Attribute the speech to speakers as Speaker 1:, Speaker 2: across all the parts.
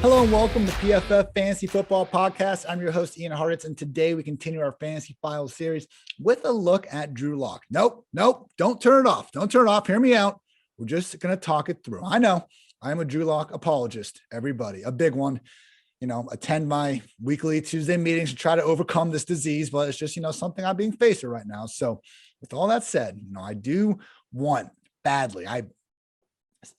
Speaker 1: Hello and welcome to PFF Fantasy Football Podcast. I'm your host, Ian Hartitz, and today we continue our Fantasy Files series with a look at Drew Lock. Nope, don't turn it off. Don't turn it off. Hear me out. We're just going to talk it through. I know I'm a Drew Lock apologist, everybody, a big one. Attend my weekly Tuesday meetings to try to overcome this disease, but it's just, something I'm being faced with right now. So with all that said, I do want badly, I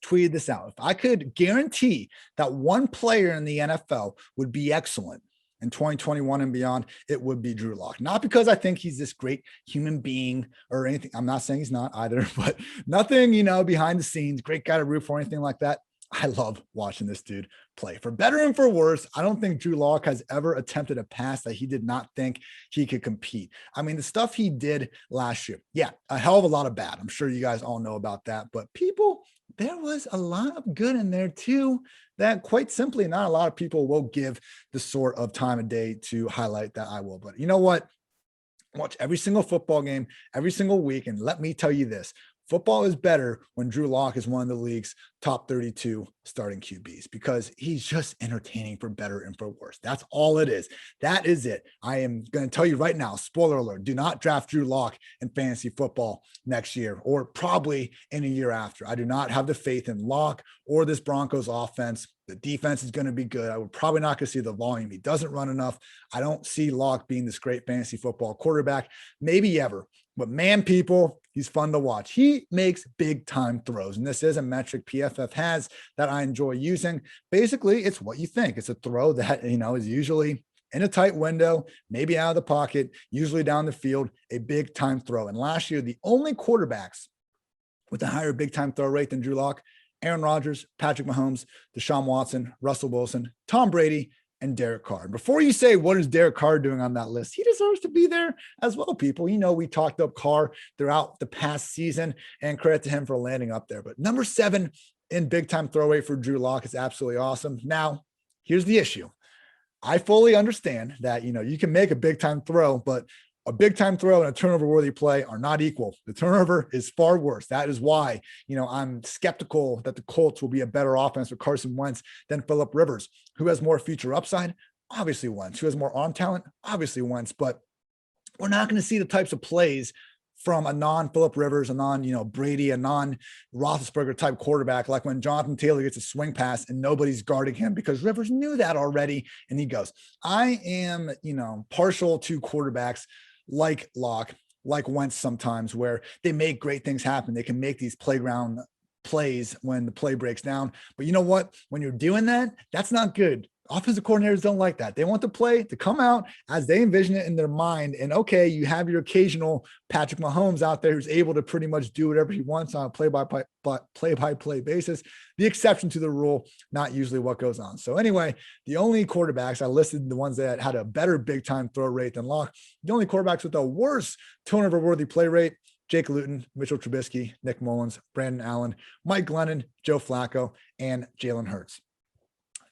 Speaker 1: tweeted this out. If I could guarantee that one player in the NFL would be excellent in 2021 and beyond, it would be Drew Lock. Not because I think he's this great human being or anything. I'm not saying he's not either, but nothing, behind the scenes, great guy to root for, anything like that. I love watching this dude play. For better and for worse, I don't think Drew Lock has ever attempted a pass that he did not think he could compete. I mean, the stuff he did last year, yeah, a hell of a lot of bad. I'm sure you guys all know about that, but there was a lot of good in there too, that quite simply not a lot of people will give the sort of time of day to highlight that I will. But you know what? Watch every single football game, every single week. And let me tell you this, football is better when Drew Lock is one of the league's top 32 starting QBs, because he's just entertaining for better and for worse. That's all it is. That is it. I am going to tell you right now, spoiler alert, do not draft Drew Lock in fantasy football next year or probably in a year after. I do not have the faith in Lock or this Broncos offense. The defense is going to be good. I would probably not going to see the volume. He doesn't run enough. I don't see Lock being this great fantasy football quarterback, maybe ever. But man, people, he's fun to watch. He makes big time throws. And this is a metric PFF has that I enjoy using. Basically, it's what you think. It's a throw that, is usually in a tight window, maybe out of the pocket, usually down the field, a big time throw. And last year, the only quarterbacks with a higher big time throw rate than Drew Lock: Aaron Rodgers, Patrick Mahomes, Deshaun Watson, Russell Wilson, Tom Brady, and Derek Carr. Before you say, what is Derek Carr doing on that list? He deserves to be there as well, people. We talked up Carr throughout the past season, and credit to him for landing up there. But number 7 in big time throw rate for Drew Lock is absolutely awesome. Now, here's the issue. I fully understand that, you can make a big time throw, but a big time throw and a turnover worthy play are not equal. The turnover is far worse. That is why, I'm skeptical that the Colts will be a better offense with Carson Wentz than Phillip Rivers. Who has more future upside? Obviously Wentz. Who has more arm talent? Obviously Wentz. But we're not going to see the types of plays from a non-Phillip Rivers, a non-Brady, a non-Roethlisberger type quarterback, like when Jonathan Taylor gets a swing pass and nobody's guarding him, because Rivers knew that already. And he goes, I am, partial to quarterbacks like Lock, like Wentz sometimes, where they make great things happen. They can make these playground plays when the play breaks down. But you know what? When you're doing that, that's not good. Offensive coordinators don't like that. They want the play to come out as they envision it in their mind. And okay, you have your occasional Patrick Mahomes out there who's able to pretty much do whatever he wants on a play-by-play basis. The exception to the rule, not usually what goes on. So anyway, the only quarterbacks, I listed the ones that had a better big time throw rate than Lock. The only quarterbacks with a worse turnover-worthy play rate: Jake Luton, Mitchell Trubisky, Nick Mullins, Brandon Allen, Mike Glennon, Joe Flacco, and Jalen Hurts.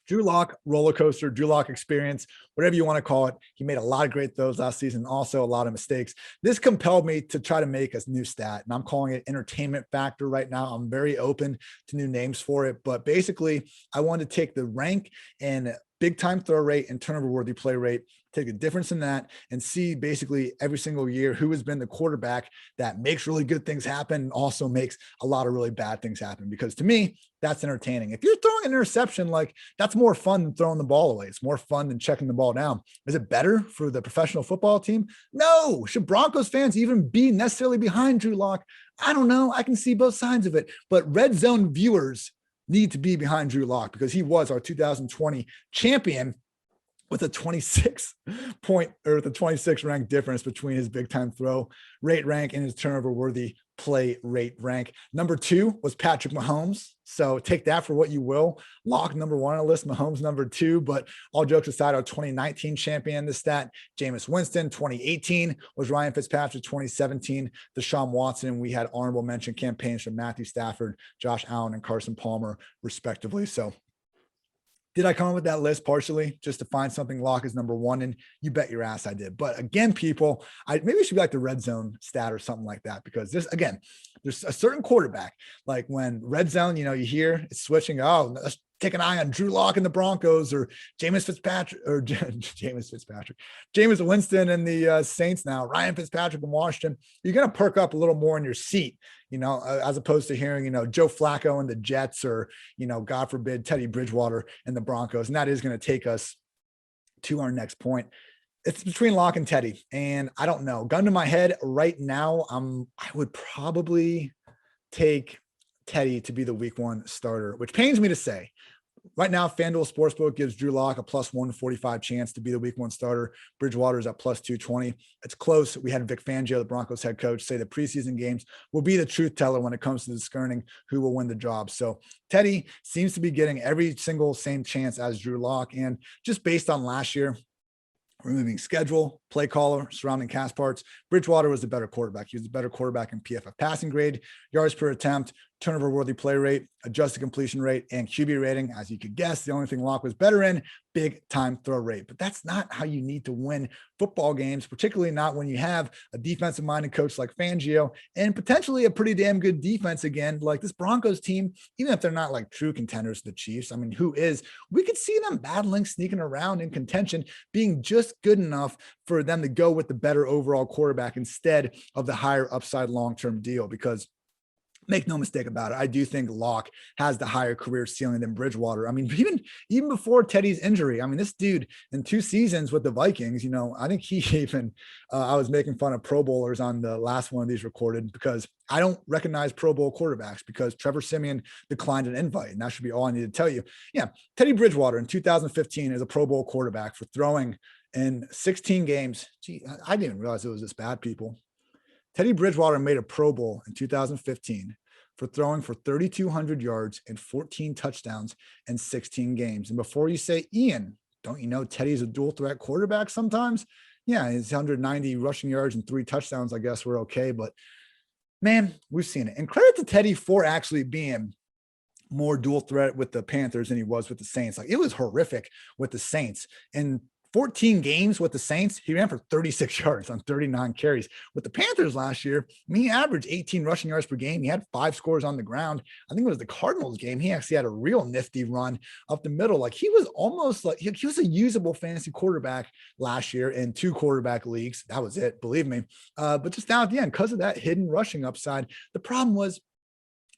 Speaker 1: Drew Lock roller coaster, Drew Lock experience, whatever you want to call it. He made a lot of great throws last season, also a lot of mistakes. This compelled me to try to make a new stat, and I'm calling it entertainment factor right now. I'm very open to new names for it, but basically I wanted to take the rank and big time throw rate and turnover worthy play rate, take a difference in that, and see basically every single year who has been the quarterback that makes really good things happen and also makes a lot of really bad things happen. Because to me, that's entertaining. If you're throwing an interception, that's more fun than throwing the ball away. It's more fun than checking the ball down. Is it better for the professional football team? No. Should Broncos fans even be necessarily behind Drew Lock? I don't know. I can see both sides of it, but red zone viewers need to be behind Drew Lock because he was our 2020 champion with a 26 ranked difference between his big time throw rate rank and his turnover worthy play rate rank. Number 2 was Patrick Mahomes. So take that for what you will. Lock number 1 on the list, Mahomes number 2. But all jokes aside, our 2019 champion, the stat, Jameis Winston. 2018 was Ryan Fitzpatrick. 2017, Deshaun Watson. We had honorable mention campaigns from Matthew Stafford, Josh Allen, and Carson Palmer, respectively. So did I come up with that list partially just to find something Lock is number 1? And you bet your ass I did. But again, people, maybe it should be like the red zone stat or something like that, because there's a certain quarterback, like when red zone, you hear it's switching. Oh, let's take an eye on Drew Lock and the Broncos, or Jameis Winston and the Saints now, Ryan Fitzpatrick in Washington, you're going to perk up a little more in your seat, as opposed to hearing, Joe Flacco and the Jets, or, God forbid, Teddy Bridgewater and the Broncos. And that is going to take us to our next point. It's between Lock and Teddy. And I don't know, gun to my head right now, I would probably take Teddy to be the week 1 starter, which pains me to say. Right now, FanDuel Sportsbook gives Drew Lock a plus 145 chance to be the week 1 starter. Bridgewater is at plus 220. It's close. We had Vic Fangio, the Broncos head coach, say the preseason games will be the truth teller when it comes to discerning who will win the job. So Teddy seems to be getting every single same chance as Drew Lock. And just based on last year, removing schedule, play caller, surrounding cast parts, Bridgewater was the better quarterback. He was the better quarterback in PFF passing grade, yards per attempt, turnover-worthy play rate, adjusted completion rate, and QB rating. As you could guess, the only thing Lock was better in, big-time throw rate. But that's not how you need to win football games, particularly not when you have a defensive-minded coach like Fangio and potentially a pretty damn good defense again, like this Broncos team, even if they're not like true contenders to the Chiefs. I mean, who is? We could see them battling, sneaking around in contention, being just good enough for them to go with the better overall quarterback instead of the higher upside long-term deal, because make no mistake about it, I do think Lock has the higher career ceiling than Bridgewater. I mean, even before Teddy's injury, I mean, this dude in 2 seasons with the Vikings, I think he even, I was making fun of Pro Bowlers on the last one of these recorded, because I don't recognize Pro Bowl quarterbacks because Trevor Siemian declined an invite. And that should be all I need to tell you. Yeah. Teddy Bridgewater in 2015 is a Pro Bowl quarterback for throwing in 16 games. Gee, I didn't realize it was this bad, people. Teddy Bridgewater made a Pro Bowl in 2015 for throwing for 3,200 yards and 14 touchdowns in 16 games. And before you say, Ian, don't you know Teddy's a dual threat quarterback sometimes? Yeah, his 190 rushing yards and 3 touchdowns, I guess, were okay. But, man, we've seen it. And credit to Teddy for actually being more dual threat with the Panthers than he was with the Saints. Like, it was horrific with the Saints. And 14 games with the Saints, he ran for 36 yards on 39 carries. With the Panthers last year, he averaged 18 rushing yards per game. He had 5 scores on the ground. I think it was the Cardinals game. He actually had a real nifty run up the middle. Like, he was almost like, he was a usable fantasy quarterback last year in 2 quarterback leagues. That was it, believe me. But just down at the end, because of that hidden rushing upside, the problem was,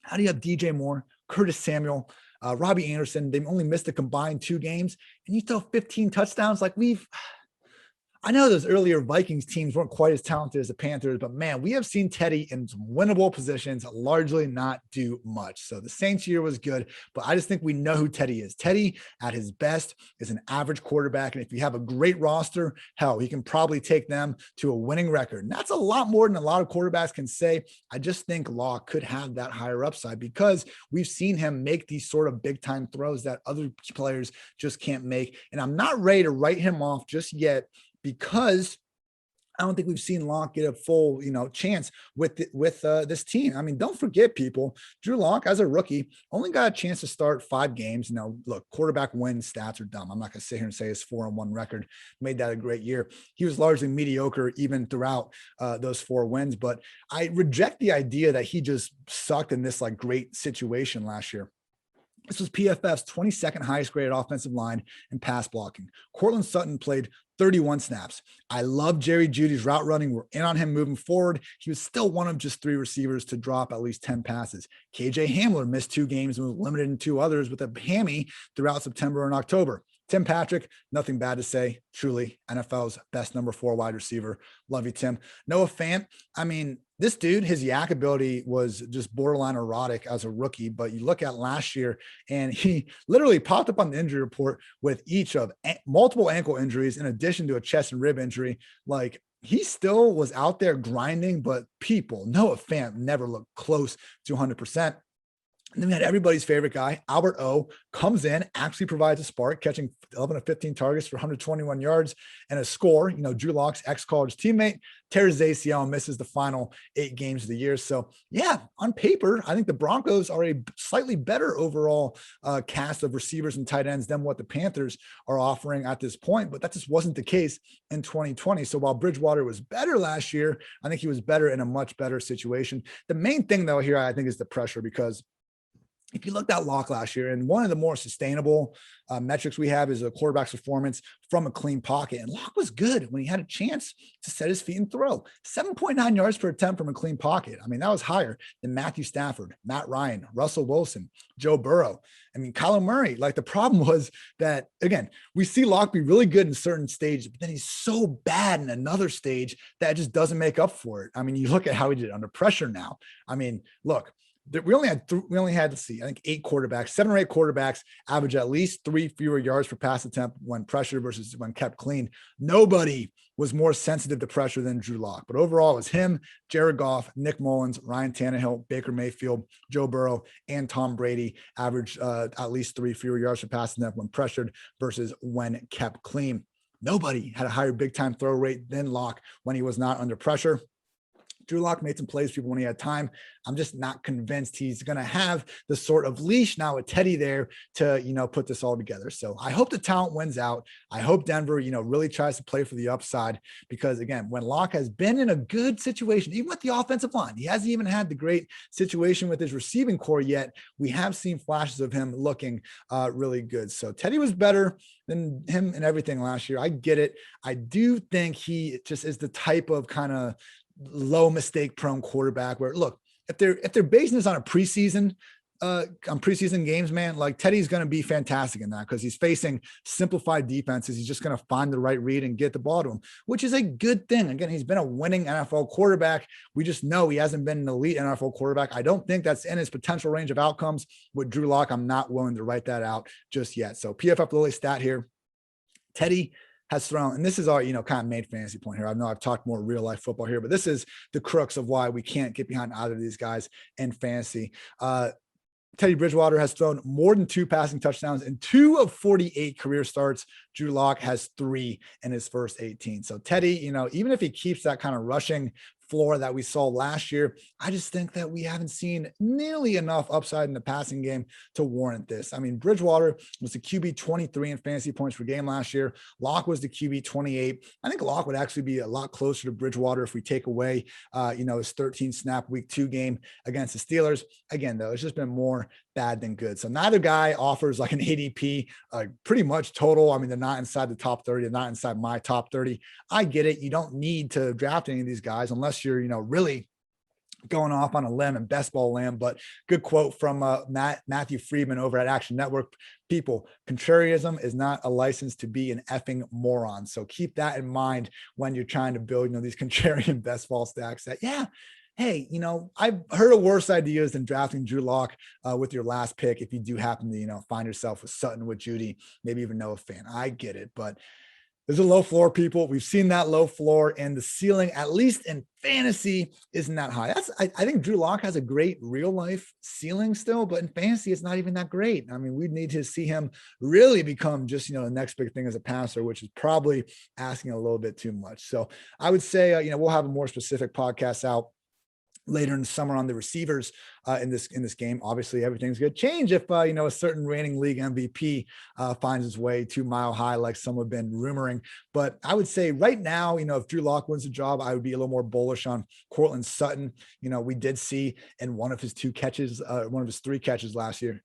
Speaker 1: how do you have DJ Moore, Curtis Samuel, Robbie Anderson? They've only missed a combined 2 games, and you throw 15 touchdowns. Like, I know those earlier Vikings teams weren't quite as talented as the Panthers, but man, we have seen Teddy in some winnable positions largely not do much. So the Saints year was good, but I just think we know who Teddy is. Teddy at his best is an average quarterback. And if you have a great roster, hell, he can probably take them to a winning record. And that's a lot more than a lot of quarterbacks can say. I just think Law could have that higher upside because we've seen him make these sort of big time throws that other players just can't make. And I'm not ready to write him off just yet, because I don't think we've seen Lock get a full, chance with this team. I mean, don't forget, people, Drew Lock as a rookie only got a chance to start 5 games. Look, quarterback win stats are dumb. I'm not going to sit here and say his 4-1 record made that a great year. He was largely mediocre even throughout those 4 wins. But I reject the idea that he just sucked in this like great situation last year. This was PFF's 22nd highest graded offensive line in pass blocking. Cortland Sutton played 31 snaps. I love Jerry Jeudy's route running. We're in on him moving forward. He was still one of just 3 receivers to drop at least 10 passes. KJ Hamler missed 2 games and was limited in 2 others with a hammy throughout September and October. Tim Patrick, nothing bad to say. Truly NFL's best number 4 wide receiver. Love you, Tim. Noah Fant, I mean, this dude, his yak ability was just borderline erotic as a rookie, but you look at last year and he literally popped up on the injury report with each of multiple ankle injuries in addition to a chest and rib injury. Like, he still was out there grinding, but Noah Fant never looked close to 100%. And then we had everybody's favorite guy, Albert O, comes in, actually provides a spark, catching 11 of 15 targets for 121 yards and a score. Drew Lock's ex-college teammate tears his ACL and misses the final 8 games of the year. So, yeah, on paper, I think the Broncos are a slightly better overall cast of receivers and tight ends than what the Panthers are offering at this point. But that just wasn't the case in 2020. So while Bridgewater was better last year, I think he was better in a much better situation. The main thing, though, here, I think, is the pressure, because if you looked at Locke last year, and one of the more sustainable metrics we have is a quarterback's performance from a clean pocket. And Locke was good when he had a chance to set his feet and throw. 7.9 yards per attempt from a clean pocket. I mean, that was higher than Matthew Stafford, Matt Ryan, Russell Wilson, Joe Burrow. I mean, Kyler Murray. Like, the problem was that, again, we see Locke be really good in certain stages, but then he's so bad in another stage that just doesn't make up for it. I mean, you look at how he did under pressure now. I mean, look, we only had, let's see, I think 7 or 8 quarterbacks average at least 3 fewer yards per pass attempt when pressured versus when kept clean. Nobody was more sensitive to pressure than Drew Lock. But overall, it was him, Jared Goff, Nick Mullins, Ryan Tannehill, Baker Mayfield, Joe Burrow, and Tom Brady averaged at least 3 fewer yards per pass attempt when pressured versus when kept clean. Nobody had a higher big-time throw rate than Lock when he was not under pressure. Drew Lock made some plays for people when he had time. I'm just not convinced he's going to have the sort of leash now with Teddy there to, put this all together. So I hope the talent wins out. I hope Denver, really tries to play for the upside, because again, when Lock has been in a good situation, even with the offensive line, he hasn't even had the great situation with his receiving core yet. We have seen flashes of him looking really good. So Teddy was better than him and everything last year. I get it. I do think he just is the type of kind of low mistake prone quarterback where, look, if they're basing this on preseason games, man, like, Teddy's going to be fantastic in that, because he's facing simplified defenses. He's just going to find the right read and get the ball to him, which is a good thing. Again, he's been a winning NFL quarterback. We just know he hasn't been an elite NFL quarterback. I don't think that's in his potential range of outcomes with Drew Lock. I'm not willing to write that out just yet. So PFF Lily stat here, Teddy has thrown, and this is our, kind of main fantasy point here. I know I've talked more real life football here, but this is the crux of why we can't get behind either of these guys in fantasy. Teddy Bridgewater has thrown more than 2 passing touchdowns in 2 of 48 career starts. Drew Lock has 3 in his first 18. So Teddy, even if he keeps that kind of rushing floor that we saw last year, I just think that we haven't seen nearly enough upside in the passing game to warrant this. I mean, Bridgewater was the QB 23 in fantasy points per game last year. Lock was the QB 28. I think Lock would actually be a lot closer to Bridgewater if we take away, his 13 snap week 2 game against the Steelers. Again, though, it's just been more bad than good. So neither guy offers like an ADP, pretty much total. I mean, they're not inside the top 30. They're not inside my top 30. I get it. You don't need to draft any of these guys unless you're, really going off on a limb and best ball limb. But good quote from Matthew Friedman over at Action Network. People, contrarianism is not a license to be an effing moron. So keep that in mind when you're trying to build, these contrarian best ball stacks that, hey, I've heard of worse ideas than drafting Drew Lock with your last pick. If you do happen to, find yourself with Sutton, with Judy, maybe even Noah Fan, I get it. But there's a low floor, people. We've seen that low floor, and the ceiling, at least in fantasy, isn't that high. I think Drew Lock has a great real life ceiling still, but in fantasy, it's not even that great. I mean, we'd need to see him really become just, the next big thing as a passer, which is probably asking a little bit too much. So I would say, we'll have a more specific podcast out later in the summer on the receivers in this game. Obviously, everything's going to change if a certain reigning league MVP finds his way to Mile High, like some have been rumoring. But I would say right now, if Drew Lock wins the job, I would be a little more bullish on Courtland Sutton. We did see in one of his 3 catches last year,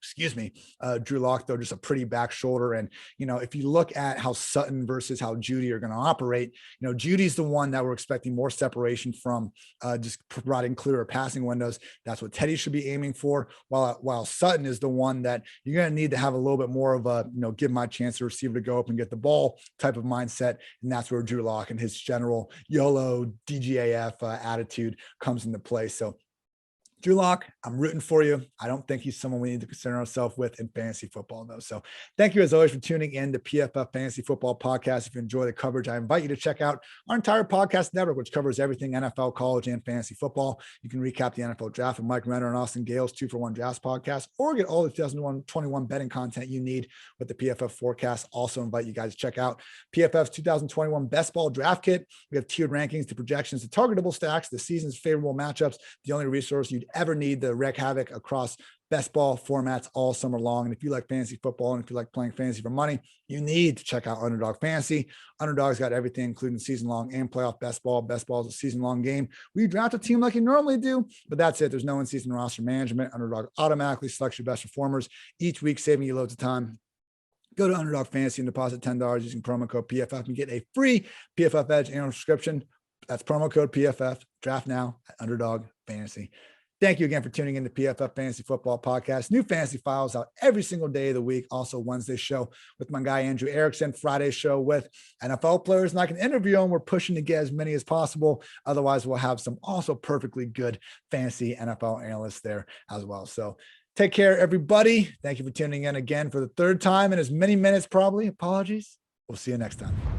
Speaker 1: Drew Lock, though, just a pretty back shoulder. And if you look at how Sutton versus how Judy are going to operate, Judy's the one that we're expecting more separation from, just providing clearer passing windows. That's what Teddy should be aiming for, while Sutton is the one that you're going to need to have a little bit more of a, give my chance to receiver to go up and get the ball type of mindset. And that's where Drew Lock and his general YOLO DGAF attitude comes into play. So Drew Lock, I'm rooting for you. I don't think he's someone we need to concern ourselves with in fantasy football, though. So thank you, as always, for tuning in to PFF Fantasy Football Podcast. If you enjoy the coverage, I invite you to check out our entire podcast network, which covers everything NFL, college, and fantasy football. You can recap the NFL draft with Mike Renner and Austin Gale's 2-for-1 Drafts podcast, or get all the 2021 betting content you need with the PFF forecast. Also invite you guys to check out PFF's 2021 Best Ball Draft Kit. We have tiered rankings, the projections, the targetable stacks, the season's favorable matchups, the only resource you'd ever need to wreak havoc across best ball formats all summer long. And if you like fantasy football and if you like playing fantasy for money, you need to check out Underdog Fantasy. Underdog's got everything, including season long and playoff best ball. Best ball is a season long game. We draft a team like you normally do, but that's it. There's no in-season roster management. Underdog automatically selects your best performers each week, saving you loads of time. Go to Underdog Fantasy and deposit $10 using promo code PFF and get a free PFF Edge annual subscription. That's promo code PFF. Draft now at Underdog Fantasy. Thank you again for tuning in to PFF Fantasy Football Podcast. New fantasy files out every single day of the week. Also Wednesday show with my guy, Andrew Erickson. Friday show with NFL players. And I can interview them. We're pushing to get as many as possible. Otherwise, we'll have some also perfectly good fantasy NFL analysts there as well. So take care, everybody. Thank you for tuning in again for the third time in as many minutes, probably. Apologies. We'll see you next time.